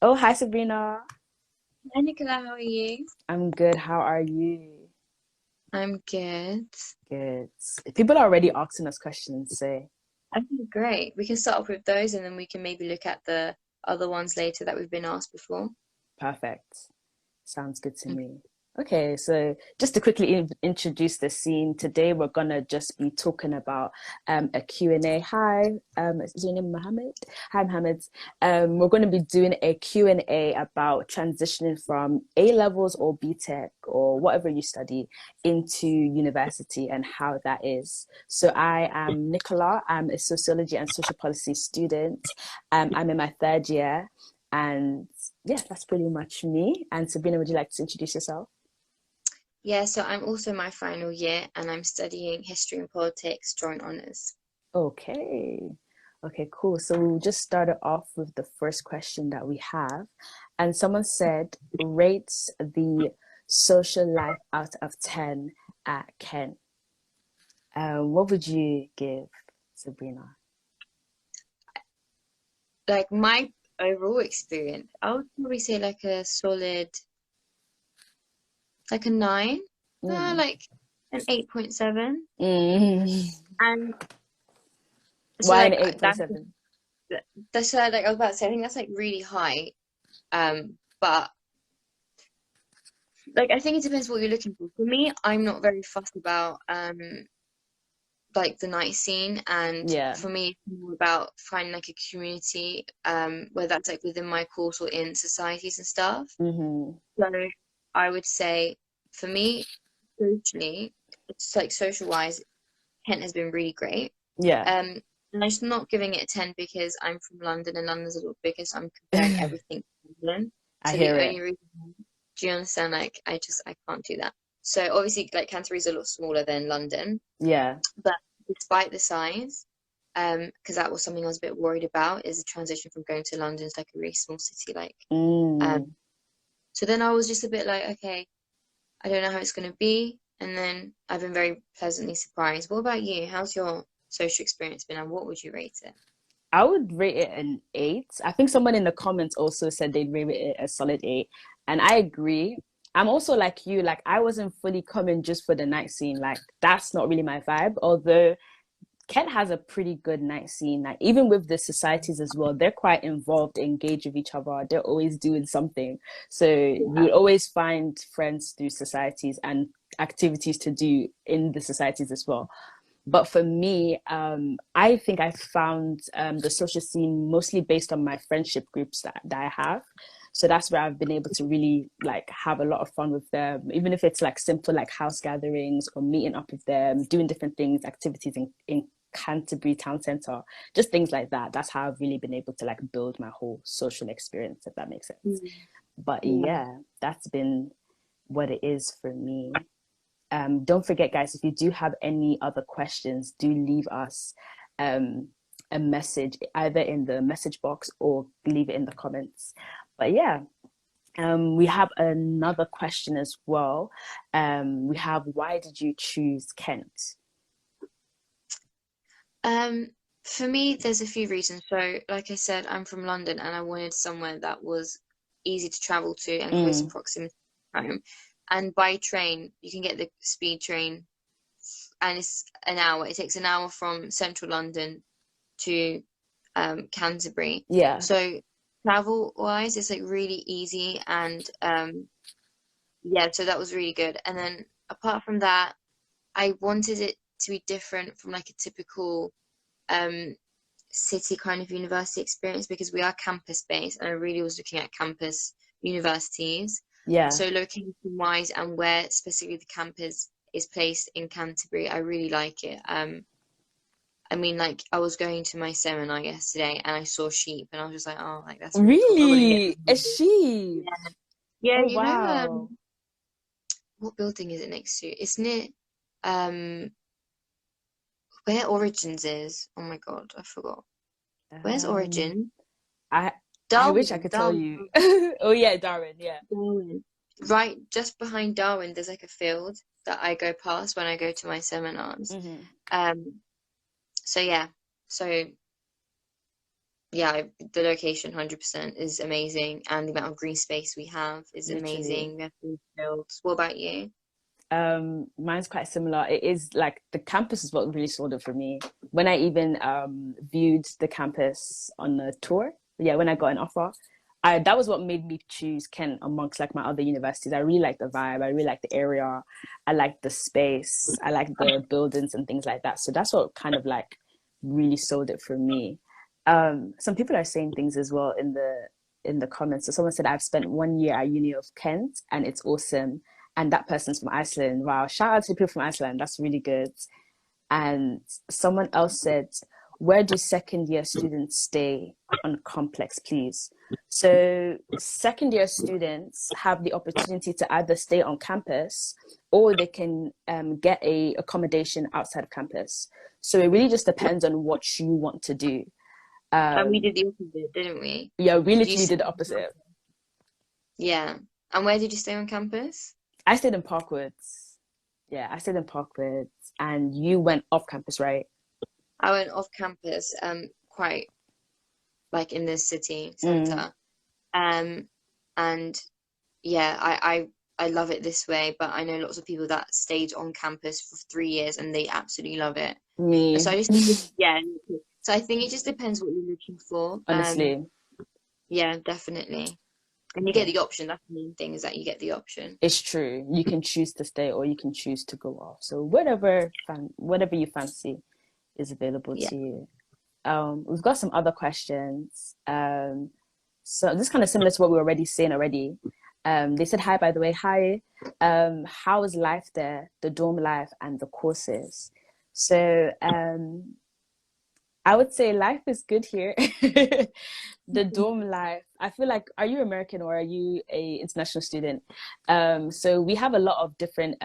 Oh, hi Sabrina. Hi Nicola, how are you? I'm good. How are you? I'm good. Good. People are already asking us questions, so I think great. We can start off with those and then we can maybe look at the other ones later that we've been asked before. perfect. Sounds good to me. Okay, so just to quickly introduce the scene, today we're gonna just be talking about a Q&A. Hi, is your name Mohammed? Hi, Mohammed. We're gonna be doing a Q&A about transitioning from A levels or BTech or whatever you study into university and how that is. So I am Nicola. I'm a sociology and social policy student. I'm in my third year, and yeah, that's pretty much me. And Sabrina, would you like to introduce yourself? Yeah, so I'm also my final year and I'm studying history and politics, joint honours. Okay. Okay, cool. So we'll just start it off with the first question that we have. And someone said, rates the social life out of 10 at Kent. What would you give, Sabrina? Like my overall experience, I would probably say like a solid, like a nine, Mm. like an 8.7. Mm. And so Why an like 8.7? that's like I was about to say, I think that's like really high. But like I think it depends what you're looking for. For me, I'm not very fussed about like the night scene, and Yeah. for me it's more about finding like a community, whether that's like within my course or in societies and stuff. Mm-hmm. So I would say for me, socially, it's like social wise, Kent has been really great. Yeah. And I'm just not giving it a 10 because I'm from London and London's a little bigger, so I'm comparing everything to London. I So the hear it. only reason, do you understand? Like, I can't do that. So obviously, like Canterbury's a lot smaller than London, Yeah. but despite the size, because that was something I was a bit worried about, is the transition from going to London to like a really small city, like, Mm. so then I was just a bit like, okay, I don't know how it's going to be. And then I've been very pleasantly surprised. What about you? How's your social experience been and what would you rate it? I would rate it an 8. I think someone in the comments also said they'd rate it a solid 8. And I agree. I'm also like you, like I wasn't fully coming just for the night scene. Like that's not really my vibe. Although Kent has a pretty good night scene. Like even with the societies as well, they're quite involved, engaged with each other. They're always doing something. So Yeah. you always find friends through societies and activities to do in the societies as well. But for me, I think I found the social scene mostly based on my friendship groups that I have. So that's where I've been able to really like have a lot of fun with them, even if it's like simple like house gatherings or meeting up with them, doing different things, activities in Canterbury town centre, just things like that. That's how I've really been able to like build my whole social experience, if that makes sense. Mm. But Yeah. yeah, that's been what it is for me. Don't forget, guys, if you do have any other questions, do leave us um, a message either in the message box or leave it in the comments. But yeah, we have another question as well. We have, why did you choose Kent? Um, for me, there's a few reasons. So, like I said, I'm from London and I wanted somewhere that was easy to travel to and close in Mm, proximity to home. And by train, you can get the speed train and it's an hour. It takes an hour from central London to Canterbury. yeah, So travel wise, it's like really easy and yeah, so that was really good. And then apart from that, I wanted it to be different from like a typical um city kind of university experience because we are campus based and I really was looking at campus universities. yeah. So location wise and where specifically the campus is placed in Canterbury, I really like it. I mean, like I was going to my seminar yesterday and I saw sheep and I was just like, oh, like that's really cool. I want to get Really? A sheep? yeah. Yeah, Oh, you know, wow. what building is it next to? It's near um where Origins is. Oh my God, I forgot. Where's Um, Origin? I I wish I Darwin, could tell Darwin, you. Oh yeah, Darwin, yeah. Darwin. Right, just behind Darwin, there's like a field that I go past when I go to my seminars. Hmm. Um, so yeah, so yeah, the location 100% is amazing, and the amount of green space we have is literally. amazing. We have green fields. What about you? Mine's quite similar. It is like the campus is what really sold it for me. When I even viewed the campus on a tour, yeah, when I got an offer, I that was what made me choose Kent amongst like my other universities. I really like the vibe, I really like the area, I like the space, I like the buildings and things like that. So that's what kind of like really sold it for me. Some people are saying things as well in the comments. So someone said I've spent 1 year at Uni of Kent and it's awesome, and that person's from Iceland. Wow, shout out to people from Iceland. That's really good. And someone else said, where do second year students stay on complex, please? So second year students have the opportunity to either stay on campus or they can get a accommodation outside of campus. So it really just depends on what you want to do. And we Um, did the opposite, didn't we? yeah, we Did you literally stay did the on opposite. campus? Yeah. And where did you stay on campus? I stayed in Parkwoods. Yeah, I stayed in Parkwoods, and you went off campus, right? I went off campus, quite like in the city Mm, center. Um, and yeah, I love it this way, but I know lots of people that stayed on campus for 3 years and they absolutely love it. me, So I just think, yeah. So I think it just depends what you're looking for. honestly. Yeah, definitely. And you get Okay. the option. That's the main thing is that you get the option. It's true. You can choose to stay or you can choose to go off. So whatever you fancy is available Yeah. to you. We've got some other questions. So this is kind of similar to what we were already saying already. They said hi, by the way. Hi. How is life there, the dorm life and the courses? So I would say life is good here. The dorm life. I feel like, are you American or are you a international student? So we have a lot of different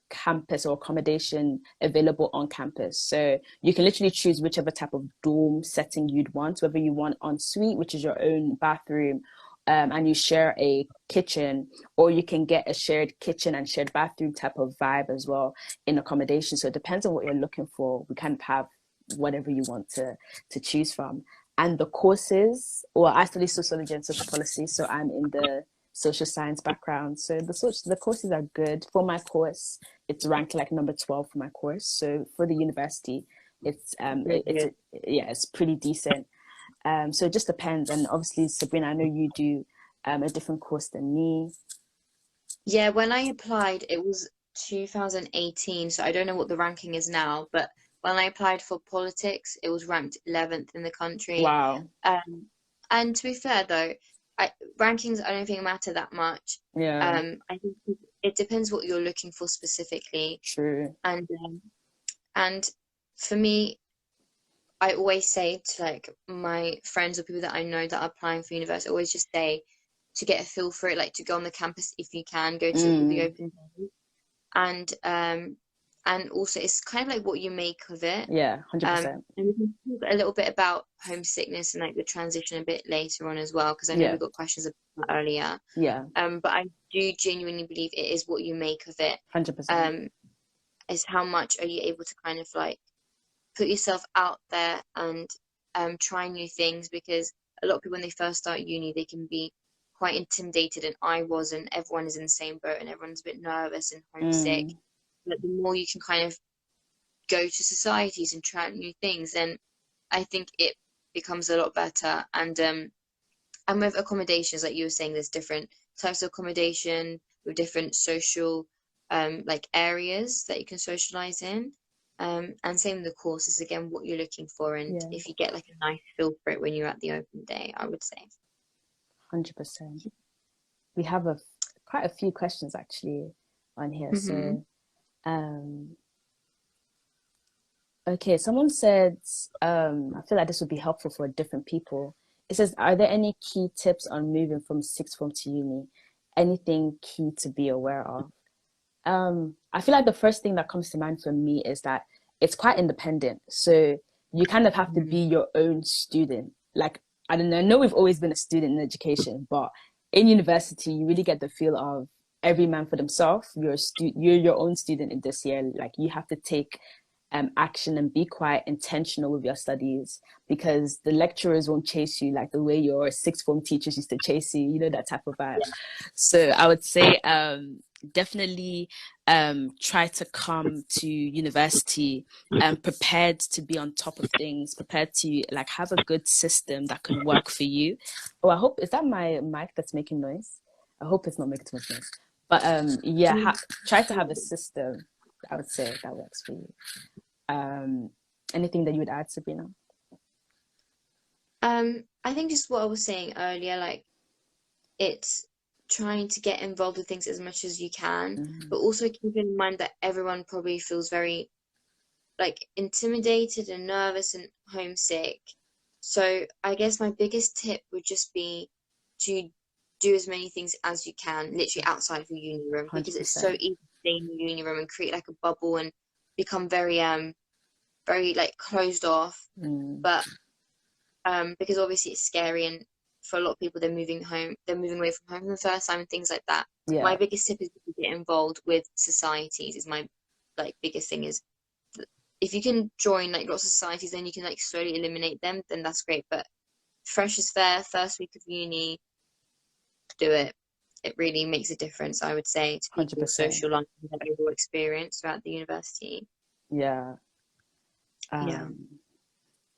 campus or accommodation available on campus. So you can literally choose whichever type of dorm setting you'd want, whether you want en suite, which is your own bathroom, and you share a kitchen, or you can get a shared kitchen and shared bathroom type of vibe as well in accommodation. So it depends on what you're looking for. We kind of have whatever you want to choose from. And the courses, well, I study sociology and social policy, so I'm in the social science background. So the courses are good. For my course, it's ranked like number 12 for my course. So for the university, Really it's good. yeah, it's pretty decent. So it just depends. And obviously, Sabrina, I know you do a different course than me. Yeah, when I applied, it was 2018, so I don't know what the ranking is now, but when I applied for politics, it was ranked 11th in the country. Wow. Um, and to be fair though, rankings I don't think matter that much. Yeah, I think it depends what you're looking for specifically. true. And for me, I always say to like my friends or people that I know that are applying for university, I always just say to get a feel for it, like to go on the campus if you can, go to all the Mm, open days. And also it's kind of like what you make of it. yeah, Um, 100%. and we can talk a little bit about homesickness and like the transition a bit later on as well, because I know we Yeah, got questions about that earlier. yeah, But I do genuinely believe it is what you make of it. 100%. Um, is how much are you able to kind of like put yourself out there and try new things, because a lot of people when they first start uni they can be quite intimidated, and I was, and everyone is in the same boat and everyone's a bit nervous and homesick. Mm, But the more you can kind of go to societies and try out new things, then I think it becomes a lot better. And with accommodations, like you were saying, there's different types of accommodation with different social like areas that you can socialize in. And same with the courses, again, what you're looking for, and yeah, if you get like a nice feel for it when you're at the open day, I would say. 100%. We have quite a few questions actually on here. Hmm. So, okay, someone said, I feel like this would be helpful for different people. It says, are there any key tips on moving from sixth form to uni? Anything key to be aware of? I feel like the first thing that comes to mind for me is that it's quite independent. So you kind of have to be your own student. Like, I don't know, I know we've always been a student in education, but in university, you really get the feel of every man for themselves. You're your own student in this year. Like you have to take action and be quite intentional with your studies, because the lecturers won't chase you like the way your sixth form teachers used to chase you, you know, that type of vibe. So I would say definitely try to come to university prepared to be on top of things, prepared to like have a good system that can work for you. Oh, I hope, is that my mic that's making noise? I hope it's not making too much noise. But yeah, try to have a system, I would say, that works for you. Um, anything that you would add, Sabrina? I think just what I was saying earlier, like it's trying to get involved with things as much as you can, Mm, but also keep in mind that everyone probably feels very like intimidated and nervous and homesick. So I guess my biggest tip would just be to do as many things as you can, literally outside of your uni room, because it's so 100%. easy to stay in your uni room and create like a bubble and become very like closed off. Mm, But because obviously it's scary and for a lot of people they're moving away from home for the first time and things like that. My yeah, biggest tip is to get involved with societies is my like biggest thing is if you can join like lots of societies then you can like slowly eliminate them, then that's great. But freshers fair, first week of uni, do it. It really makes a difference, I would say, to people's 100%. social life and their overall experience throughout the university. Yeah. Yeah. Um,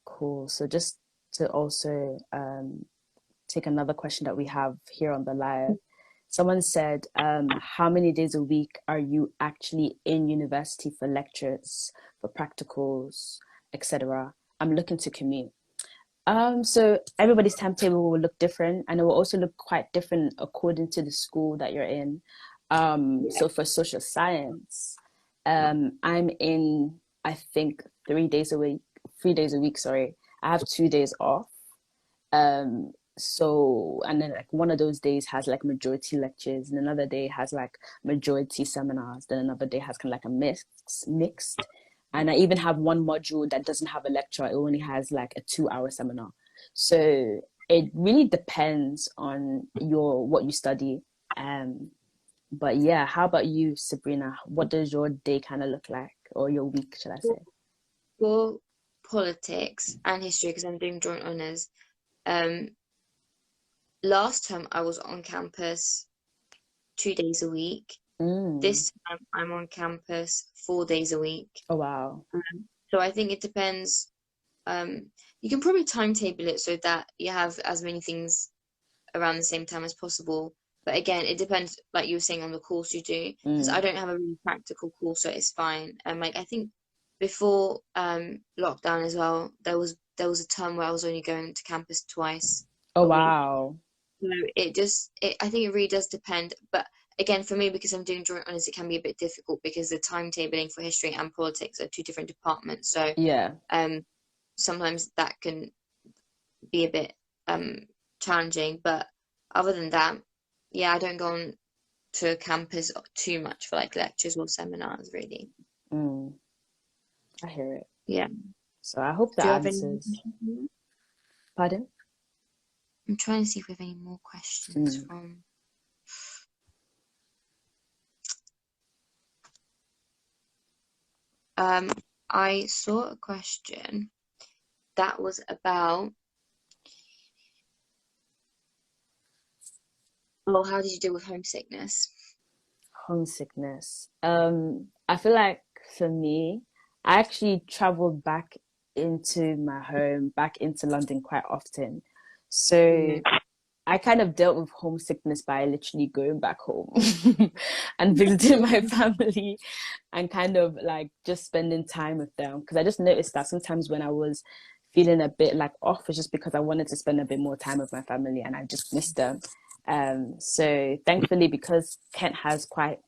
cool. So just to also take another question that we have here on the live. Someone said, how many days a week are you actually in university for lectures, for practicals, etc.? I'm looking to commute. So everybody's timetable will look different, and it will also look quite different according to the school that you're in. Yeah. So for social science, I'm in, I think, 3 days a week, 3 days a week, sorry. I have 2 days off. So, and then like one of those days has like majority lectures, and another day has like majority seminars, then another day has kind of like a mixed. And I even have one module that doesn't have a lecture, it only has like a 2 hour seminar. So it really depends on your what you study. Um, but yeah, how about you, Sabrina? What does your day kind of look like, or your week, should I say? For politics and history, because I'm doing joint honours, um, last term I was on campus 2 days a week. Mm. This time I'm on campus 4 days a week. Oh wow. So I think it depends. You can probably timetable it so that you have as many things around the same time as possible. But again, it depends, like you were saying, on the course you do. Because I Mm. don't have a really practical course, so it's fine. And like I think before lockdown as well, there was a term where I was only going to campus twice Oh a week. wow. So I think it really does depend. But again, for me, because I'm doing joint honours, it can be a bit difficult because the timetabling for history and politics are two different departments. So Yeah. um, sometimes that can be a bit challenging. But other than that, yeah, I don't go on to campus too much for like lectures or seminars, really. Mm. I hear it. Yeah. So I hope Do you that have any more answers. questions? Pardon? I'm trying to see if we have any more questions Mm. from. Um, I saw a question that was about, oh, how did you deal with homesickness? Homesickness. I feel like for me, I actually traveled back into my home, back into London quite often. So Mm. I kind of dealt with homesickness by literally going back home and visiting my family and kind of like just spending time with them. Because I just noticed that sometimes when I was feeling a bit like off, it's just because I wanted to spend a bit more time with my family and I just missed them. So thankfully, because Kent has quite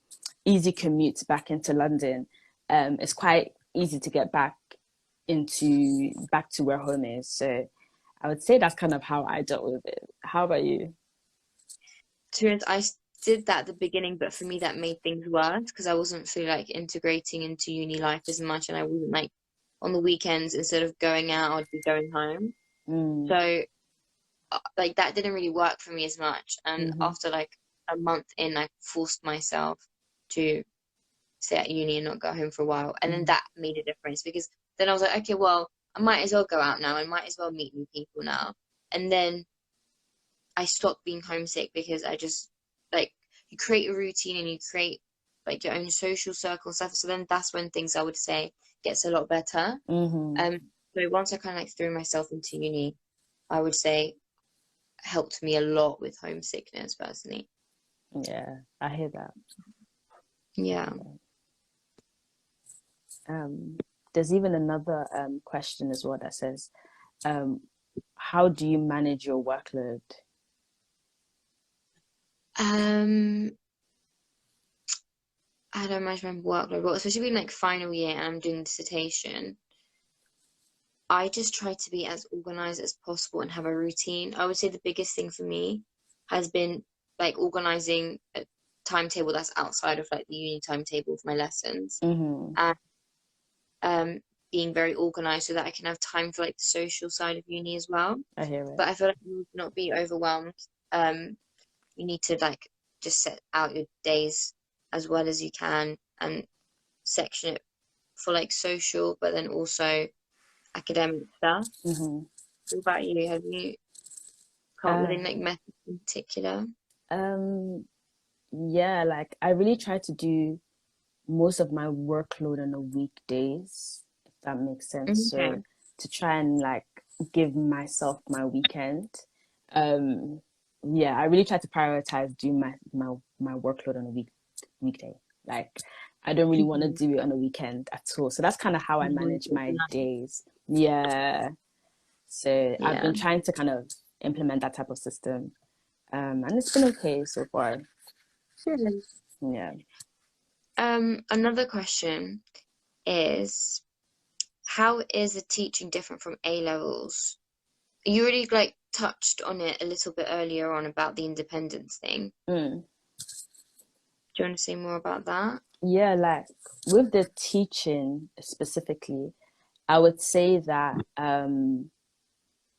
easy commutes back into London, it's quite easy to get back to where home is. So I would say that's kind of how I dealt with it. How about you? To be honest, did that at the beginning, but for me that made things worse because I wasn't fully like integrating into uni life as much, and I wasn't like on the weekends instead of going out, I'd be going home. Mm, So like that didn't really work for me as much. And hmm after like a month in, I forced myself to stay at uni and not go home for a while. And then Mm. that made a difference because then I was like, okay, well, I might as well go out now. I might as well meet new people now. And then I stopped being homesick because I just like you create a routine and you create like your own social circle and stuff. So then that's when things I would say gets a lot better. Mm-hmm. Um, so once I kind of like threw myself into uni, I would say helped me a lot with homesickness personally. Yeah, I hear that. Yeah. Um, there's even another question as well that says, um, how do you manage your workload? Um, I don't manage my workload, but especially being like final year and I'm doing dissertation, I just try to be as organized as possible and have a routine. I would say the biggest thing for me has been like organizing a timetable that's outside of like the uni timetable for my lessons Mm-hmm. and um being very organized so that I can have time for like the social side of uni as well. I hear it. But I feel like you need to not be overwhelmed. Um, you need to like just set out your days as well as you can and section it for like social, but then also academic stuff. Mm-hmm. What about you? Have you come up with Uh, any like methods in particular? um, yeah, like I really try to do most of my workload on the weekdays, if that makes sense. So Okay. to try and like give myself my weekend. Um, yeah, I really try to prioritize doing my workload on a weekday. Like I don't really want to Mhm. do it on a weekend at all. So that's kind of how I You want manage to my organize. days. Yeah. So I've Yeah. been trying to kind of implement that type of system. And it's been okay so far. Good. Yeah. Another question is how is the teaching different from A levels? You already like touched on it a little bit earlier on about the independence thing. Mm. Do you want to say more about that? Yeah, like with the teaching specifically, I would say that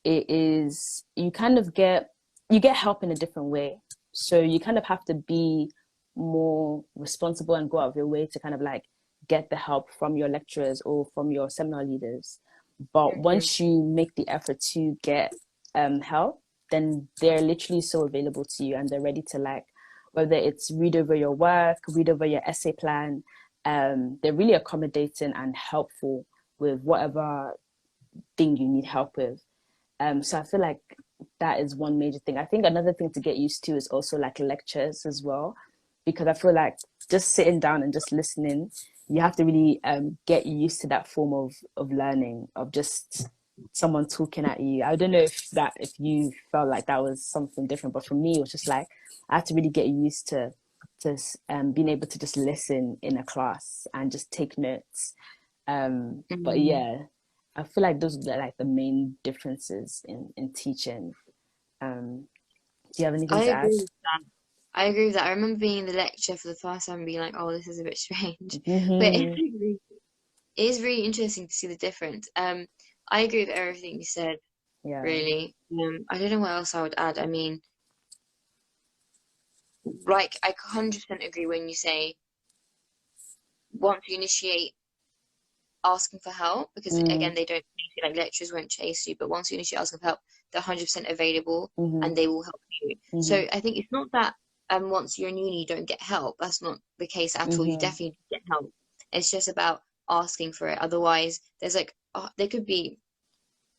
it is you kind of get help in a different way. So you kind of have to be more responsible and go out of your way to kind of like get the help from your lecturers or from your seminar leaders. But Hmm. once you make the effort to get help, then they're literally so available to you and they're ready to like whether it's read over your work, read over your essay plan. They're really accommodating and helpful with whatever thing you need help with. So I feel like that is one major thing. I think another thing to get used to is also like lectures as well, because I feel like just sitting down and just listening, you have to really get used to that form of learning, of just someone talking at you. I don't know if you felt like that was something different, but for me, it was just like I had to really get used to being able to just listen in a class and just take notes. But Hmm. yeah, I feel like those are like the main differences in teaching. Um, do you have anything I to add? agree with that. I agree with that. I remember being in the lecture for the first time and being like, oh, this is a bit strange. But Mm-hmm. it is really interesting to see the difference. I agree with everything you said, Yeah. really. I don't know what else I would add. I mean, like, I 100% agree when you say once you initiate asking for help, because Mm, again, they don't, like, lecturers won't chase you, but once you initiate asking for help, they're 100% available mm-hmm. and they will help you. Mm-hmm. So I think it's not that once you're in uni, you don't get help. That's not the case at all. You Mm-hmm. definitely get help. It's just about asking for it. Otherwise, there's like, there could be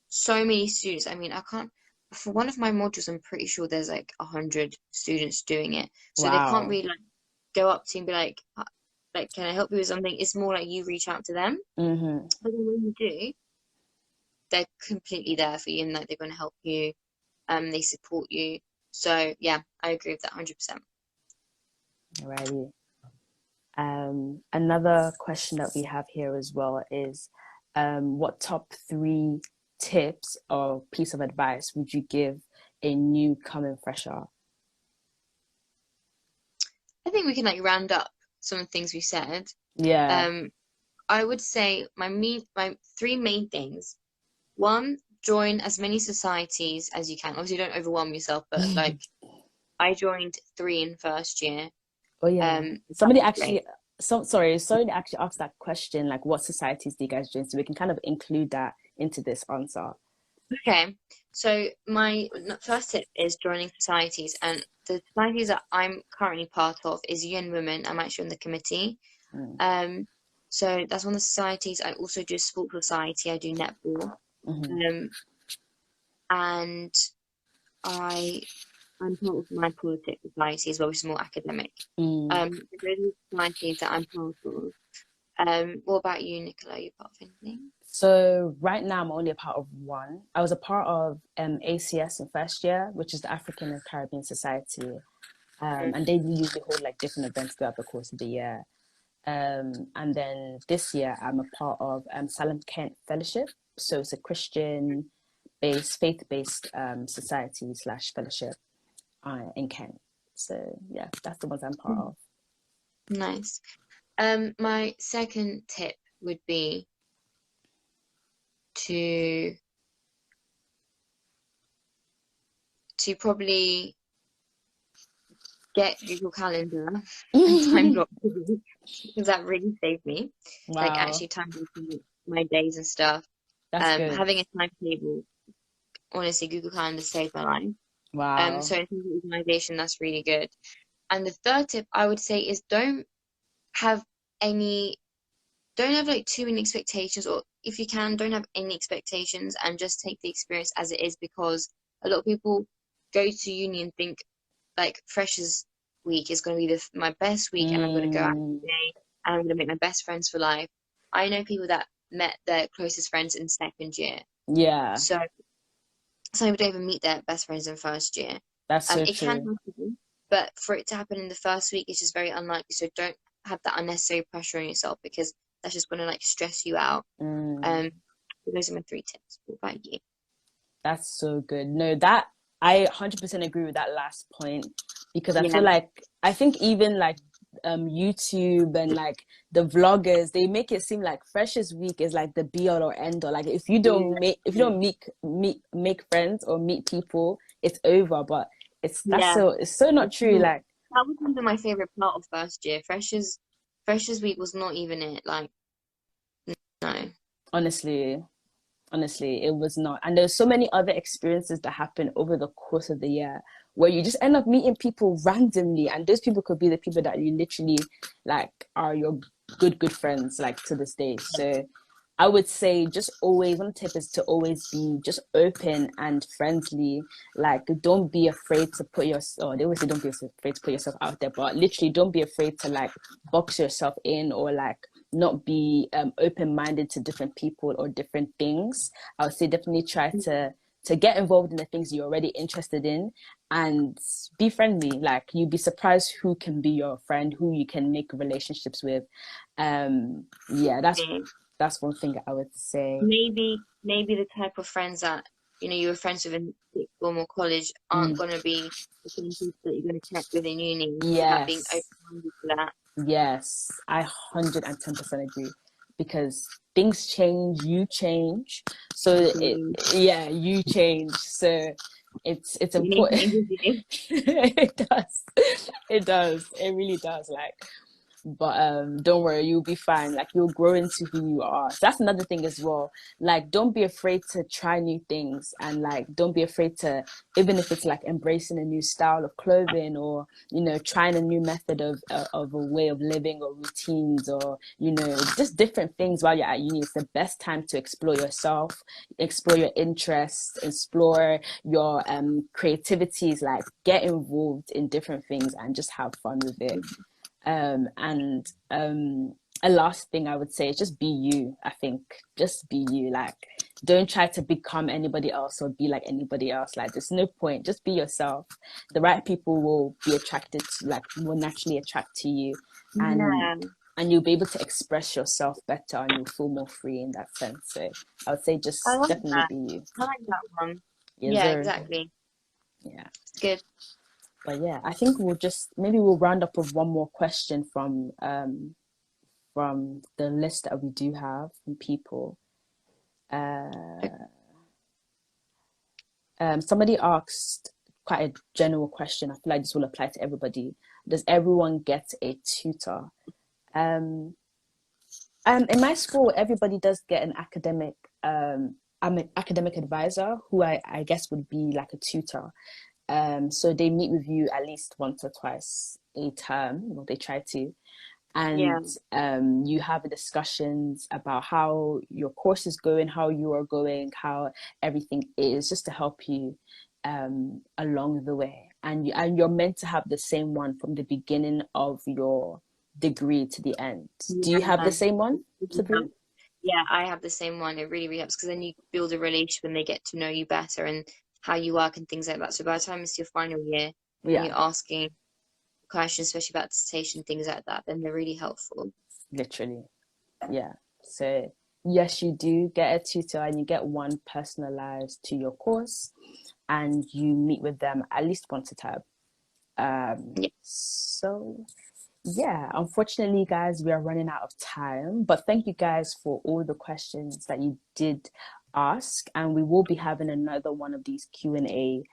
so many students. I mean, I can't, for one of my modules, I'm pretty sure there's like 100 students doing it. So they can't Wow. really like go up to you and be like, can I help you with something? It's more like you reach out to them. Mm-hmm. But then when you do, they're completely there for you and like they're going to help you. They support you. So yeah, I agree with that 100%. Alrighty. Another question that we have here as well is, what top three tips or piece of advice would you give a new coming fresher? I think we can like round up some of the things we said. Yeah. Um, I would say my three main things. One, join as many societies as you can. Obviously, don't overwhelm yourself, but like I joined three in first year. Oh yeah. That Somebody was actually great. sorry to actually ask that question, like what societies do you guys join? So we can kind of include that into this answer. Okay, so my first tip is joining societies, and the societies that I'm currently part of is UN Women. I'm actually on the committee. Mm. Um, so that's one of the societies. I also do sports society. I do netball. Hmm. Um, and I I'm part of my politics society as well, which is more academic. Mm. Those are the societies that I'm part of. What about you, Nicola? Are you part of anything? So right now I'm only a part of one. I was a part of ACS in first year, which is the African and Caribbean Society. Mm. And they usually hold like different events throughout the course of the year. And then this year I'm a part of Salem Kent Fellowship. So it's a Christian based, faith-based society slash fellowship in Kent. So yeah, that's the ones I'm part of. Nice. My second tip would be to probably get Google Calendar and time block because that really saved me. Like Wow, actually time blocking my days and stuff. that's good. Having a timetable, honestly, Google Calendar saved my life. Wow. So in terms of organization, that's really good. And the third tip I would say is have any, don't have like too many expectations, or if you can, don't have any expectations and just take the experience as it is, because a lot of people go to uni and think like freshers week is going to be my best week and I'm going to go out Mm, today and I'm going to make my best friends for life. I know people that met their closest friends in second year. yeah, So some people don't even meet their best friends in first year. that's so It can true. happen, but for it to happen in the first week is just very unlikely. So don't have that unnecessary pressure on yourself, because that's just going to like stress you out. Mm. Um, those are my three tips. What about you? That's so good. No, that I 100% agree with that last point because I feel Yeah, like I think even like YouTube and like the vloggers, they make it seem like Freshers Week is like the be all or end all. Like if you yeah, don't make friends or meet people, it's over. But yeah. it's so not It's true. not. Like That was even my favorite part of first year. Freshers week was not even it. Like, no. honestly, honestly it was not, and there's so many other experiences that happen over the course of the year where you just end up meeting people randomly, and those people could be the people that you literally like are your good friends like to this day. So I would say just always, one tip is to always be just open and friendly. Like don't be afraid to put your, oh, they always say don't be afraid to put yourself out there, but literally don't be afraid to like box yourself in or like not be open-minded to different people or different things. I would say definitely try to get involved in the things you're already interested in and be friendly. Like you'd be surprised who can be your friend, who you can make relationships with. Yeah, that's one thing I would say. Maybe the type of friends that you were friends with in sixth form or college Mm, aren't gonna be the same people that you're gonna connect with in uni. It's all about being yes, open-minded to that. yes, I 110% agree because things change, you change. So it, Exactly. yeah, you change. So it's Uni important. changes you. It does. It does. It really does. Like, but don't worry, you'll be fine. Like you'll grow into who you are. So that's another thing as well. Like don't be afraid to try new things, and like don't be afraid to, even if it's like embracing a new style of clothing, or trying a new method of a way of living or routines, or just different things while you're at uni. It's the best time to explore yourself, explore your interests, explore your creativities, like get involved in different things and just have fun with it. And a last thing I would say is just be you. I think just be you. Like don't try to become anybody else or be like anybody else. Like there's no point. Just be yourself. The right people will be attracted to, like will naturally attract to you, and Yeah, you'll be able to express yourself better and you'll feel more free in that sense. So I would say I just like definitely that. be you. I like that one. Yes, Yeah, sir. exactly. Yeah. It's good. But yeah, I think we'll round up with one more question from the list that we do have from people. Somebody asked quite a general question. I feel like this will apply to everybody. Does everyone get a tutor? In my school, everybody does get an academic. I'm an academic advisor who I guess would be like a tutor. So they meet with you at least once or twice a term, or they try to, Yeah. and you have discussions about how your course is going, how you are going, how everything is, just to help you along the way. And you're meant to have the same one from the beginning of your degree to the end. Do you have the Yeah. same one, It really Sabrina? helps. Yeah, I have the same one. It really, really helps because then you build a relationship and they get to know you better and how you work and things like that. So by the time it's your final year and Yeah, you're asking questions, especially about dissertation, things like that, then they're really helpful. literally. Yeah. So yes, you do get a tutor and you get one personalized to your course, and you meet with them at least once a term. Yeah. So yeah, unfortunately, guys, we are running out of time. But thank you guys for all the questions that you did ask, and we will be having another one of these Q&A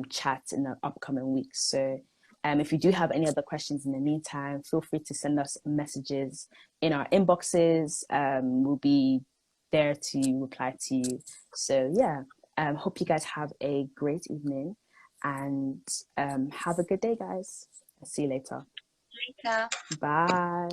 chats in the upcoming weeks. So if you do have any other questions in the meantime, feel free to send us messages in our inboxes. We'll be there to reply to you. So yeah, hope you guys have a great evening, and have a good day, guys. See you later. Yeah. Bye.